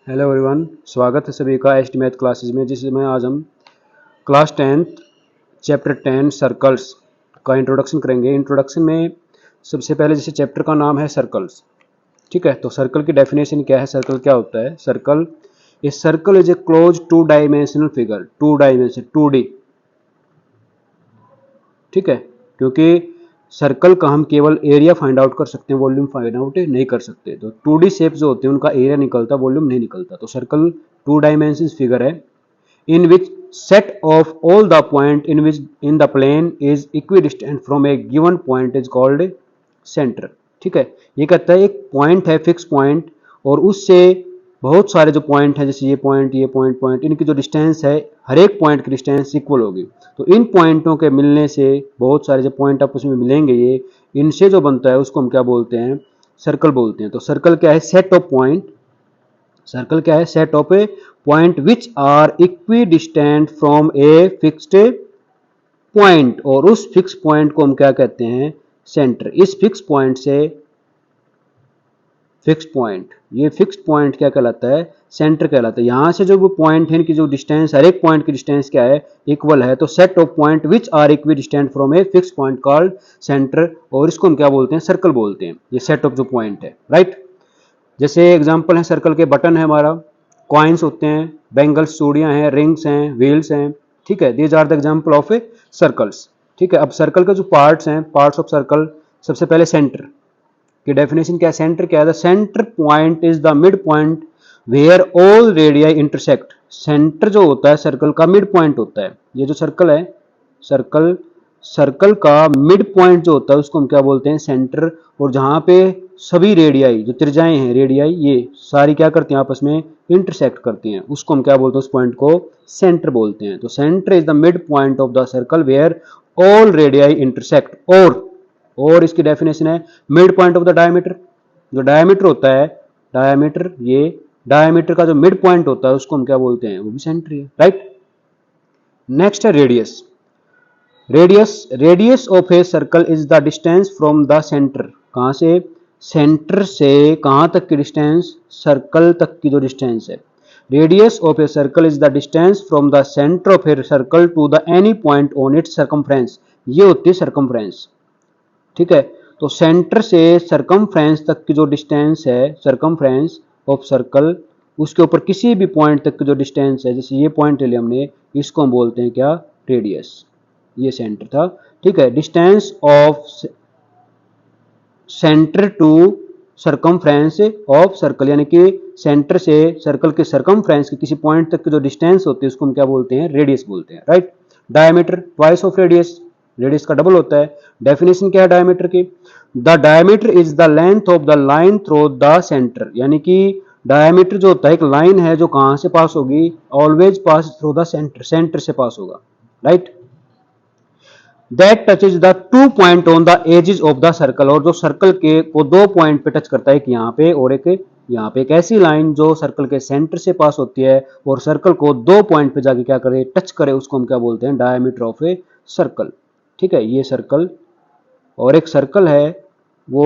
Hello everyone, स्वागत है सभी का एसटी मैथ क्लासेस में, जिसमें आज हम क्लास 10th चैप्टर 10 सर्कल्स का इंट्रोडक्शन करेंगे। इंट्रोडक्शन में सबसे पहले जैसे चैप्टर का नाम है सर्कल्स, ठीक है। तो सर्कल की डेफिनेशन क्या है, सर्कल क्या होता है। Circle is a close two dimensional figure, two dimension 2D, ठीक है। क्योंकि सर्कल का हम केवल एरिया फाइंड आउट कर सकते हैं, वॉल्यूम फाइंड आउट नहीं कर सकते। तो 2D शेप जो होते हैं उनका एरिया निकलता, वॉल्यूम नहीं निकलता। तो सर्कल टू डायमेंशन फिगर है in which set of all the point in which in the plane is equidistant from a given point is called center, ठीक है। ये कहता है एक पॉइंट है, फिक्स पॉइंट, और उससे बहुत सारे जो पॉइंट हैं, जैसे ये पॉइंट, इनकी जो डिस्टेंस है, हर एक पॉइंट की डिस्टेंस इक्वल होगी। तो इन पॉइंटों के मिलने से बहुत सारे जो पॉइंट आपस में मिलेंगे, ये इनसे जो बनता है उसको हम क्या बोलते हैं, सर्कल बोलते हैं। तो सर्कल क्या है, सेट ऑफ पॉइंट। सर्कल क्या है, set of a point which are equidistant from a fixed point, और उस फिक्स पॉइंट को हम क्या कहते हैं, सेंटर। इस फिक्स पॉइंट से फिक्स पॉइंट, ये फिक्स पॉइंट क्या कहलाता है, सेंटर कहलाता है। यहां से जो वो पॉइंट है, इनकी जो डिस्टेंस, हर एक पॉइंट की डिस्टेंस क्या है, इक्वल है। तो set of point which are equidistant from a fix point called centre, और इसको हम क्या बोलते हैं, सर्कल बोलते हैं। ये सेट ऑफ जो पॉइंट है, राइट। जैसे एग्जांपल है सर्कल के, बटन है हमारा, कॉइन्स होते हैं, बैंगल्स चूड़ियां हैं, रिंग्स हैं, व्हील्स हैं, ठीक है। These are the example of a circles, ठीक है। अब सर्कल के जो पार्ट्स हैं, पार्ट्स ऑफ सर्कल, सबसे पहले सेंटर की डेफिनेशन क्या है। सेंटर क्या है, the centre point is the mid point where all radii intersect. Centre जो होता है सर्कल का, मिड पॉइंट होता है। ये जो सर्कल है, सर्कल सर्कल का मिड पॉइंट जो होता है उसको हम क्या बोलते हैं, सेंटर। और जहां पे सभी रेडियाई, जो त्रिज्याएं हैं रेडियाई, ये सारी क्या करती हैं, आपस में इंटरसेक्ट करती हैं, उसको हम क्या बोलते हैं, उस पॉइंट को सेंटर बोलते हैं। तो centre is the mid point of the circle where all radii intersect. और इसकी डेफिनेशन है, mid point of the diameter. जो डायमीटर होता है, डायमीटर, ये डायमीटर का जो मिड पॉइंट होता है उसको हम क्या बोलते हैं, वो भी सेंटर है, राइट। नेक्स्ट है radius. Radius of a circle is the distance from the centre. कहां से, सेंटर से कहां तक की डिस्टेंस, सर्कल तक की जो डिस्टेंस है। Radius of a circle is the distance from the centre of a circle to the any point on its circumference. ये होती है सर्कमफ्रेंस, ठीक है। तो सेंटर से सर्कमफ्रेंस तक की जो डिस्टेंस है, सर्कमफ्रेंस ऑफ सर्कल, उसके ऊपर किसी भी पॉइंट तक की जो डिस्टेंस है, जैसे ये पॉइंट ले लिया हमने, इसको हम बोलते हैं क्या, रेडियस। ये सेंटर था, ठीक है। Distance of centre to circumference of circle, यानी कि सेंटर से सर्कल के सर्कमफ्रेंस के किसी पॉइंट तक की जो डिस्टेंस होती है उसको हम क्या बोलते हैं, रेडियस बोलते हैं, right. Diameter twice of radius, radius का डबल होता है। डेफिनेशन क्या है डायमीटर की, the diameter is the length of the line through the centre. यानी कि डायमीटर जो होता है, एक लाइन है जो कहां से पास होगी, always pass through the centre, centre से पास होगा, right. That touches the two point on the edges of the circle, और जो सर्कल के को दो पॉइंट पे टच करता है, एक यहाँ पे और एक यहाँ पे। एक ऐसी लाइन जो सर्कल के सेंटर से पास होती है और सर्कल को दो पॉइंट पे जाके क्या करे, टच करे, उसको हम क्या बोलते हैं, डायमीटर ऑफ ए सर्कल, ठीक है। ये सर्कल, और एक सर्कल है वो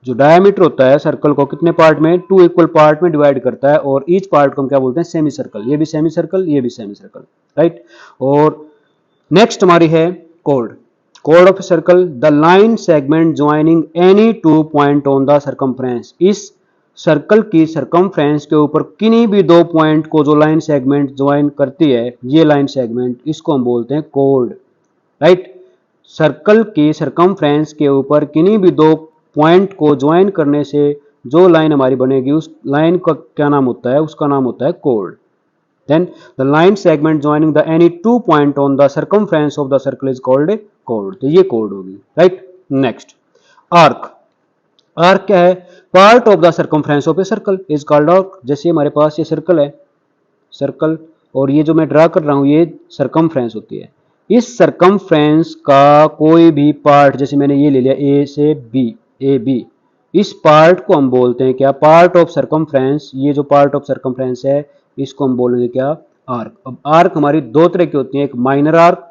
जो डायमीटर होता है सर्कल को कितने पार्ट में, टू इक्वल पार्ट में डिवाइड करता है, और ईच पार्ट को हम क्या बोलते हैं, सेमी सर्कल। ये भी सेमी सर्कल, ये भी सेमी सर्कल, राइट। और नेक्स्ट हमारी है code. Code of circle, the line segment joining any two point on the circumference. इस सर्कल की सर्कमफ्रेंस के ऊपर किन्हीं भी दो पॉइंट को जो लाइन सेगमेंट ज्वाइन करती है, ये लाइन सेगमेंट, इसको हम बोलते हैं कोड, राइट। सर्कल की सर्कमफ्रेंस के ऊपर किन्हीं भी दो पॉइंट को ज्वाइन करने से जो लाइन हमारी बनेगी, उस लाइन का क्या नाम होता है, उसका नाम होता है code. Then the line segment joining the any two point on the circumference of the circle is called a chord. तो ये chord होगी, right? Next, arc. Arc क्या है? Part of the circumference of a circle is called arc. जैसे हमारे पास ये circle है, circle, और ये जो मैं ड्रा कर रहा हूं, ये सर्कमफ्रेंस होती है। इस सर्कमफ्रेंस का कोई भी पार्ट, जैसे मैंने ये ले लिया ए से बी, ए बी, इस पार्ट को हम बोलते हैं क्या, पार्ट ऑफ सर्कमफ्रेंस। ये जो पार्ट ऑफ सर्कमफ्रेंस है, इसको हम बोलेंगे क्या, आर्क। अब आर्क हमारी दो तरह की होती है, एक माइनर आर्क,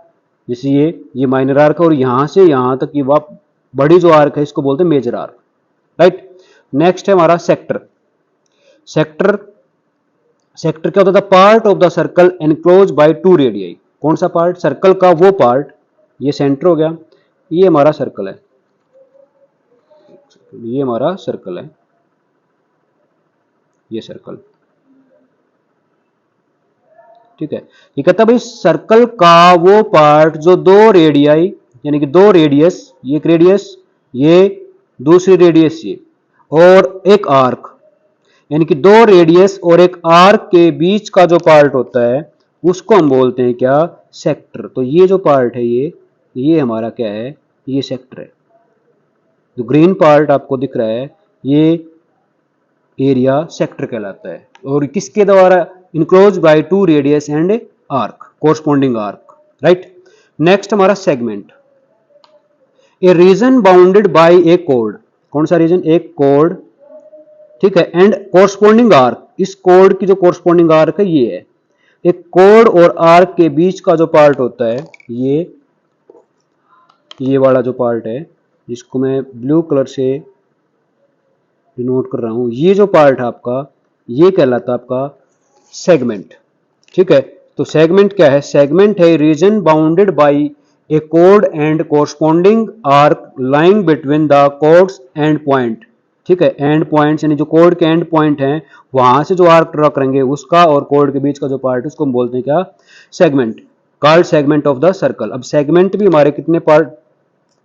जैसे ये माइनर आर्क है, और यहां से यहां तक ये बड़ी जो आर्क है इसको बोलते हैं मेजर आर्क, राइट। नेक्स्ट है हमारा सेक्टर। सेक्टर, सेक्टर क्या होता था? Part of the circle enclose by two radii. कौन सा पार्ट? सर्कल का वो पार्ट, ये सेंटर हो गया, ये हमारा सर्कल है, ये हमारा सर्कल है, ये सर्कल, ठीक है। ये कहता भाई सर्कल का वो पार्ट जो दो रेडियाई यानी कि दो रेडियस, ये एक रेडियस, ये दूसरी रेडियस, ये और एक आर्क, यानी कि दो रेडियस और एक आर्क के बीच का जो पार्ट होता है उसको हम बोलते हैं क्या? सेक्टर। तो ये जो पार्ट है ये हमारा क्या है? ये सेक्टर है। जो ग्रीन पार्ट आपको दिख रहा है ये एरिया सेक्टर कहलाता है, और किसके द्वारा? Enclose by two radius and arc, corresponding arc, right. Next हमारा segment, a region bounded by a कोड। कौन सा रीजन? एक कोड, ठीक है, एंड कोरस्पॉन्डिंग आर्क, इस कोड की जो कोरस्पॉन्डिंग आर्क है ये है। एक कोड और आर्क के बीच का जो पार्ट होता है ये वाला जो पार्ट है जिसको मैं ब्लू कलर से डिनोट कर रहा हूं, ये जो पार्ट है आपका ये कहलाता है आपका सेगमेंट, ठीक है। तो सेगमेंट क्या है? सेगमेंट है reason bounded by a code and corresponding arc lying between the codes and point, ठीक है। एंड पॉइंट्स यानी जो कोड के एंड पॉइंट हैं वहां से जो आर्क ड्रॉ करेंगे उसका और कोड के बीच का जो पार्ट है उसको हम बोलते हैं क्या? Segment, called segment of the circle. अब सेगमेंट भी हमारे कितने पार्ट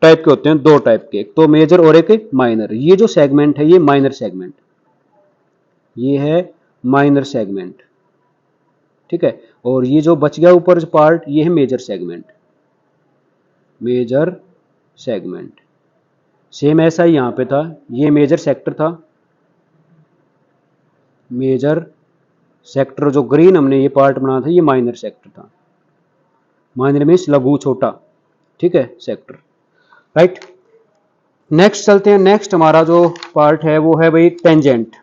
टाइप के होते हैं? दो टाइप के, एक तो मेजर और एक माइनर। ये जो सेगमेंट है ये माइनर सेगमेंट, ये है माइनर सेगमेंट, ठीक है। और ये जो बच गया ऊपर पार्ट ये है major segment, major segment. Same ऐसा ही यहां पे था, ये मेजर सेक्टर था, मेजर सेक्टर जो ग्रीन हमने ये पार्ट बनाया था ये माइनर सेक्टर था। माइनर मीन्स लघु, छोटा, ठीक है, सेक्टर, राइट। नेक्स्ट चलते हैं। नेक्स्ट हमारा जो पार्ट है वो है भाई टेंजेंट,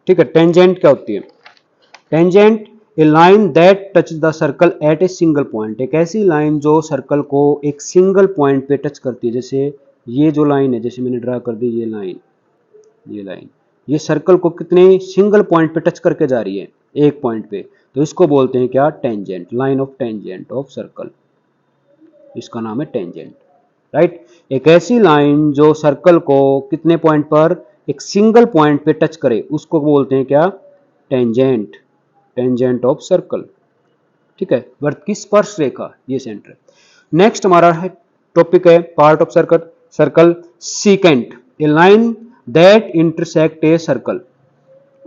ठीक है। टेंजेंट क्या होती है? Tangent A line that touch the circle eight a single point, एक ऐसी लाइन जो सर्कल को एक सिंगल पॉइंट पे टच करती है। जैसे ये जो लाइन है, जैसे मैंने ड्रा कर दी ये लाइन, ये लाइन, ये सर्कल को कितने सिंगल पॉइंट पे टच करके जा रही है? एक पॉइंट पे, तो इसको बोलते हैं क्या? Tangent, line of tangent of circle, इसका नाम है टेंजेंट, राइट। एक ऐसी लाइन जो सर्कल को कितने पॉइंट पर? एक सिंगल पॉइंट पे टच करे उसको बोलते हैं क्या? टेंजेंट, टेंजेंट ऑफ सर्कल, ठीक है। वर्त की स्पर्श रेखा, ये सेंटर। नेक्स्ट हमारा है टॉपिक है part of circle, circle secant, A line that intersect a circle,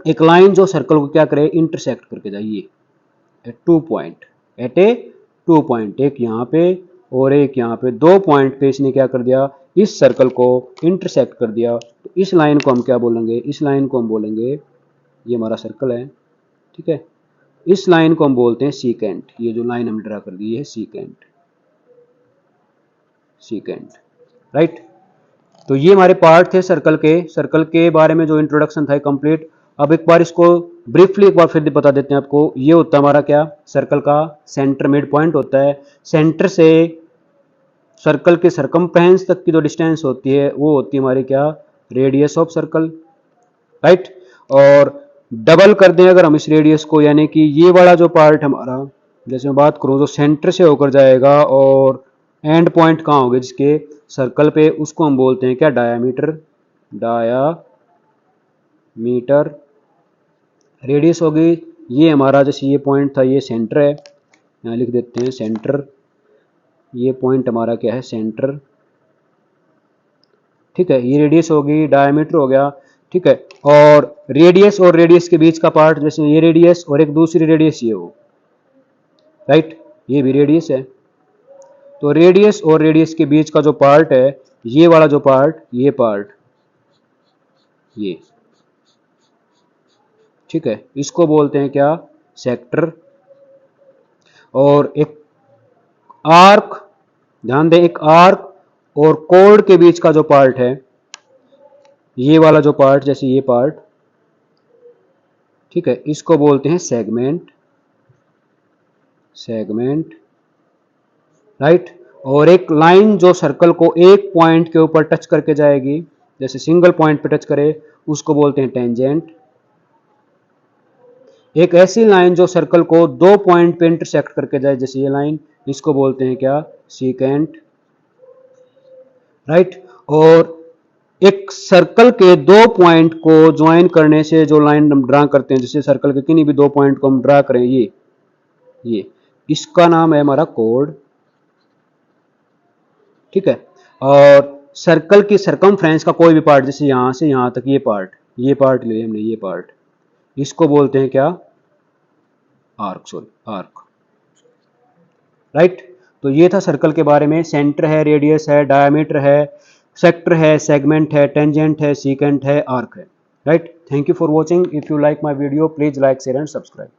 एक लाइन जो सर्कल को क्या करे? इंटरसेक्ट करके जाइए एट टू पॉइंट, एट ए टू पॉइंट, एक यहाँ पे और एक यहाँ पे, दो पॉइंट पे इसने क्या कर दिया? इस सर्कल को इंटरसेक्ट कर दिया। तो इस लाइन को हम क्या बोलेंगे? इस लाइन को हम बोलेंगे, ये हमारा सर्कल है, ठीक है, इस लाइन को हम बोलते हैं सीकेंट। ये जो लाइन हम ड्रा कर दी है सीकेंट, सीकेंट, राइट। तो ये हमारे पार्ट थे सर्कल के। सर्कल के बारे में जो इंट्रोडक्शन था कंप्लीट। अब एक बार इसको ब्रीफली एक बार फिर बता देते हैं आपको। ये होता है हमारा क्या? सर्कल का सेंटर मिड पॉइंट होता है। सेंटर से सर्कल के सरकमफ्रेंस तक की जो डिस्टेंस होती है वो होती है हमारी क्या? Radius of circle, right. और डबल कर दें अगर हम इस रेडियस को, यानी कि ये वाला जो पार्ट हमारा, जैसे मैं बात करूं जो सेंटर से होकर जाएगा और एंड पॉइंट कहाँ होंगे जिसके सर्कल पे, उसको हम बोलते हैं क्या? Diameter, diameter. रेडियस होगी ये हमारा, जैसे ये पॉइंट था ये सेंटर है, यहाँ लिख देते हैं सेंटर। ये पॉइंट हमारा क्या है? सेंटर, ठीक है। ये रेडियस होगी, डायामीटर हो गया, ठीक है। और रेडियस के बीच का पार्ट, जैसे ये रेडियस और एक दूसरी रेडियस ये हो, राइट, ये भी रेडियस है। तो रेडियस और रेडियस के बीच का जो पार्ट है, ये वाला जो पार्ट, ये पार्ट, ये, ठीक है, इसको बोलते हैं क्या? सेक्टर। और एक आर्क, ध्यान दें, एक आर्क और कोड के बीच का जो पार्ट है, ये वाला जो पार्ट, जैसे ये पार्ट, ठीक है, इसको बोलते हैं सेगमेंट, सेगमेंट, राइट। और एक लाइन जो सर्कल को एक पॉइंट के ऊपर टच करके जाएगी, जैसे सिंगल पॉइंट पे टच करे, उसको बोलते हैं टेंजेंट, एक ऐसी लाइन जो सर्कल को 2 पॉइंट पे इंटरसेक्ट करके जाए, जैसे ये लाइन, इसको बोलते हैं क्या, सीकेंट, राइट। और एक सर्कल के 2 पॉइंट को ज्वाइन करने से जो लाइन हम ड्रा करते हैं, जैसे सर्कल के किन्हीं भी 2 पॉइंट को हम ड्रा करें, ये इसका नाम है हमारा कोड, ठीक है। और सर्कल की सरकमफ्रेंस का कोई भी पार्ट, जैसे यहां से यहां तक ये पार्ट ले हमने, ये पार्ट, इसको बोलते हैं क्या, आर्क, राइट। तो ये था सर्कल के बारे में। सेंटर है, रेडियस है, डायमीटर है, सेक्टर है, सेगमेंट है, टेंजेंट है, सीकेंट है, आर्क है, right. Thank you for watching. If you like my video please like, share and subscribe.